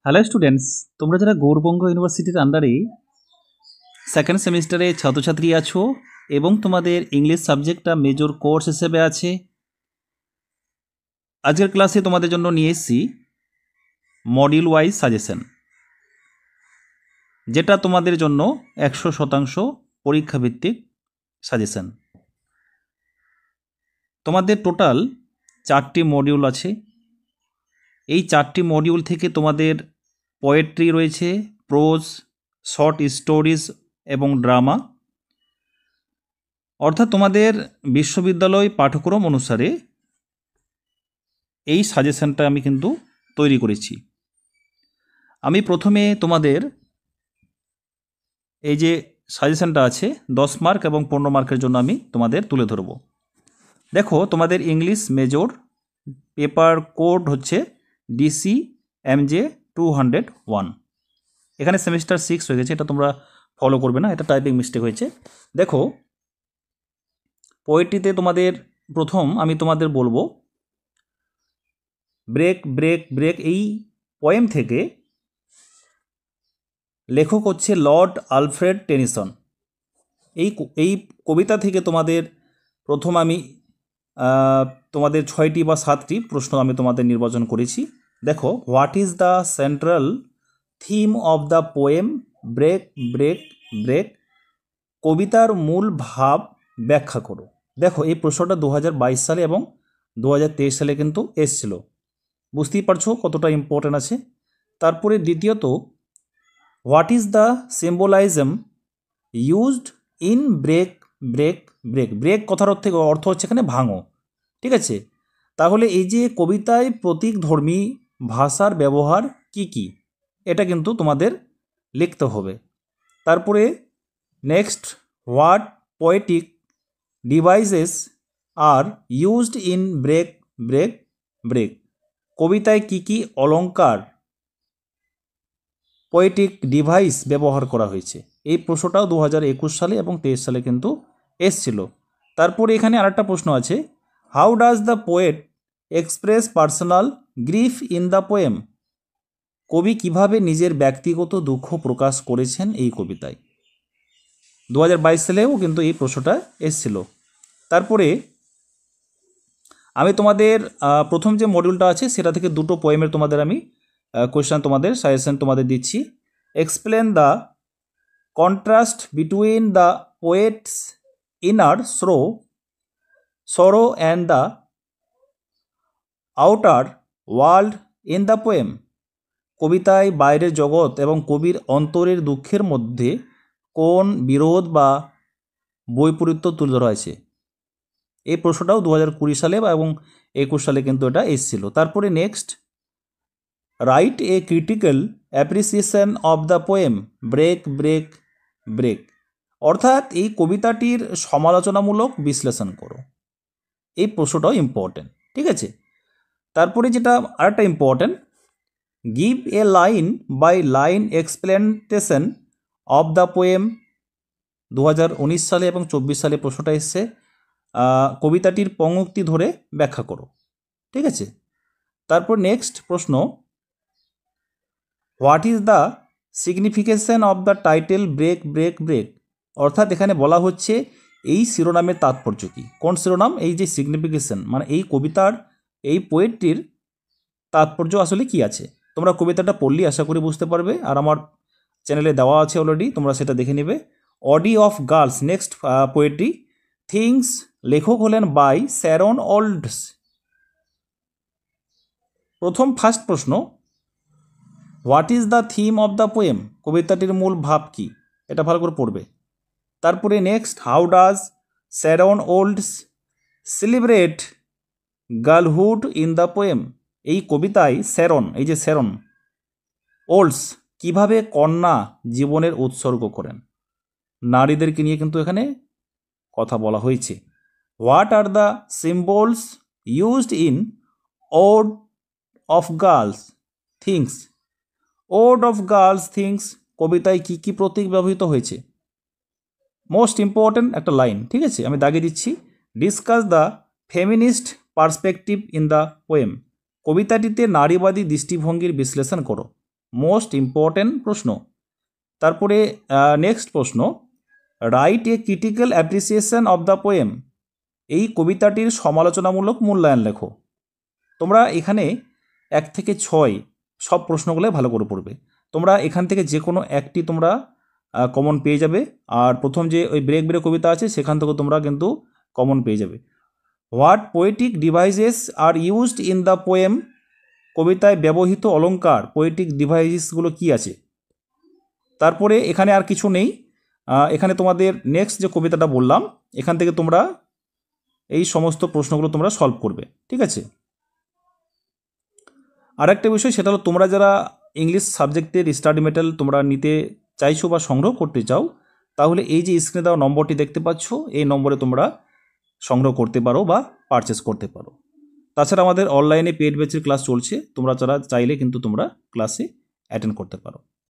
Hello students, তোমরা যারা গৌরবঙ্গ ইউনিভার্সিটির আন্ডারে সেকেন্ড সেমিস্টারে ছাত্রছাত্রী আছো এবং তোমাদের ইংলিশ সাবজেক্টটা মেজর কোর্স হিসেবে আছে, আজকের ক্লাসে তোমাদের জন্য নিয়ে এসেছি মডিউল ওয়াইজ সাজেশন, যেটা তোমাদের জন্য 100% পরীক্ষাভিত্তিক সাজেশন। তোমাদের টোটাল 4টি মডিউল আছে। এই 4টি মডিউল থেকে তোমাদের পোয়েট্রি রয়েছে, প্রোজ, শর্ট স্টোরিজ এবং ড্রামা। অর্থাৎ তোমাদের বিশ্ববিদ্যালয় পাঠ্যক্রম অনুসারে এই সাজেশনটা আমি কিন্তু তৈরি করেছি। আমি প্রথমে তোমাদের এই যে সাজেশনটা আছে 10 মার্ক এবং 15 মার্কের জন্য আমি তোমাদের তুলে ধরব। দেখো, তোমাদের ইংলিশ মেজর পেপার কোড হচ্ছে DC MJ 201। এখানে সেমিস্টার 6 হয়ে গেছে, এটা তোমরা ফলো করবে না, এটা টাইপিং মিস্টেক হয়েছে। দেখো, পোয়েট্রিতে তোমাদের প্রথম আমি তোমাদের বলবো ব্রেক ব্রেক ব্রেক। এই পোয়েম থেকে লেখক হচ্ছে লর্ড আলফ্রেড টেনিসন। এই কবিতা থেকে তোমাদের প্রথম আমি তোমাদের 6টি বা 7টি প্রশ্ন আমি তোমাদের নির্বাচন করেছি। দেখো, what is the central theme of the poem break break break? কবিতার মূল ভাব ব্যাখ্যা করো। দেখো, এই প্রশ্নটা 2022 সালে এবং 2023 সালে কিন্তু এসছিল। বুঝতেই পারছো কতটা ইম্পর্টেন্ট আছে। তারপরে দ্বিতীয়ত, what is the symbolism used in break break break? Break কথার অর্থ হচ্ছে এখানে ভাঙো, ঠিক আছে? তাহলে এই যে কবিতায় প্রতীকধর্মী ভাষার ব্যবহার কি কি, এটা কিন্তু তোমাদের লিখতে হবে। তারপরে next, what poetic devices are used in break break break? কবিতায় কি কি অলঙ্কার, পোয়েটিক ডিভাইস ব্যবহার করা হয়েছে? এই প্রশ্নটাও 2021 সালে এবং 23 সালে কিন্তু এসছিল। তারপরে এখানে আরেকটা প্রশ্ন আছে, how does the poet express personal grief in the poem? কবি কিভাবে নিজের ব্যক্তিগত দুঃখ প্রকাশ করেছেন এই কবিতায়? 2022 সালেও কিন্তু এই প্রশ্নটা এসছিল। তারপরে আমি তোমাদের প্রথম যে মডিউলটা আছে সেটা থেকে দুটো পোয়েমের তোমাদের আমি কোয়েশ্চেন, তোমাদের সাজেশন তোমাদের দিচ্ছি। Explain the contrast between the poet's inner sorrow and the outer world in the poem? কবিতায় বাইরের জগৎ এবং কবির অন্তরের দুঃখের মধ্যে কোন বিরোধ বা বৈপরীত্য তুলে ধরা হয়েছে? এই প্রশ্নটাও 2020 সালে এবং 21 সালে কিন্তু এটা এসেছিল। তারপরে next, write a critical appreciation of the poem break break break. অর্থাৎ এই কবিতাটির সমালোচনামূলক বিশ্লেষণ করো। এই প্রশ্নটাও ইম্পর্টেন্ট, ঠিক আছে? তারপরে যেটা আরেকটা important, give a line by line explanation of the poem. 2019 সালে এবং 24 সালে প্রশ্নটা এসছে, কবিতাটির পঙ্ক্তি ধরে ব্যাখ্যা করো, ঠিক আছে? তারপর নেক্সট প্রশ্ন, what is the signification of the title break break break? অর্থাৎ এখানে বলা হচ্ছে এই শিরোনামের তাৎপর্য কী? কোন শিরোনাম? এই যে সিগনিফিকেশন, মানে এই কবিতার, এই পোয়েটটির তাৎপর্য আসলে কি আছে? তোমরা কবিতাটা পড়লেই আশা করি বুঝতে পারবে, আর আমার চ্যানেলে দেওয়া আছে অলরেডি, তোমরা সেটা দেখে নেবে। Ode of girls, next poetry things, লেখক হলেন বাই শ্যারন ওল্ডস। ফার্স্ট প্রশ্ন, what is the theme of the poem? কবিতাটির মূল ভাব কি? এটা ভালো করে পড়বে। তারপরে next, how does Sharon Olds celebrate girlhood in the poem? এই কবিতায় শ্যারন, এই যে শ্যারন ওল্ডস কিভাবে কন্যা জীবনের উৎসর্গ করেন? নারীদেরকে নিয়ে কিন্তু এখানে কথা বলা হয়েছে। What are the symbols used in ode of girls things? Ode of girls things কবিতায় কি কি প্রতীক ব্যবহৃত হয়েছে? মোস্ট ইম্পর্টেন্ট একটা লাইন, ঠিক আছে, আমি দাগিয়ে দিচ্ছি। Discuss the feminist perspective in the poem. কবিতাটিতে নারীবাদী দৃষ্টিভঙ্গির বিশ্লেষণ করো। মোস্ট ইম্পর্ট্যান্ট প্রশ্ন। তারপরে নেক্সট প্রশ্ন, right a critical appreciation of the poem. এই কবিতাটির সমালোচনামূলক মূল্যায়ন লেখো। তোমরা এখানে 1 থেকে 6 সব প্রশ্নগুলো ভালো করে পড়বে। তোমরা এখান থেকে যে কোনো একটি তোমরা কমন পেয়ে যাবে, আর প্রথম যে ওই ব্রেক ব্রেক কবিতা আছে সেখান থেকেও তোমরা কিন্তু কমন পেয়ে যাবে। What poetic devices are used in the poem. কবিতায় ব্যবহৃত অলঙ্কার পোয়েটিক ডিভাইসগুলো কি আছে। তারপরে এখানে আর কিছু নেই, এখানে তোমাদের নেক্সট যে কবিতাটা বললাম এখান থেকে তোমরা এই সমস্ত প্রশ্নগুলো তোমরা সলভ করবে, ঠিক আছে। আর একটা বিষয় সেটা হলো, তোমরা যারা ইংলিশ সাবজেক্টের স্টাডি মেটেরিয়াল তোমরা নিতে চাইছো বা সংগ্রহ করতে চাও, তাহলে এই যে স্ক্রিনে দেওয়া নম্বরটি দেখতে পাচ্ছ এই নম্বরে তোমরা সংগ্রহ করতে পারো বা পারচেস করতে পারো। তাছাড়া আমাদের অনলাইনে পেড ব্যাচের ক্লাস চলছে, তোমরা যারা চাইলে কিন্তু তোমরা ক্লাসে অ্যাটেন্ড করতে পারো।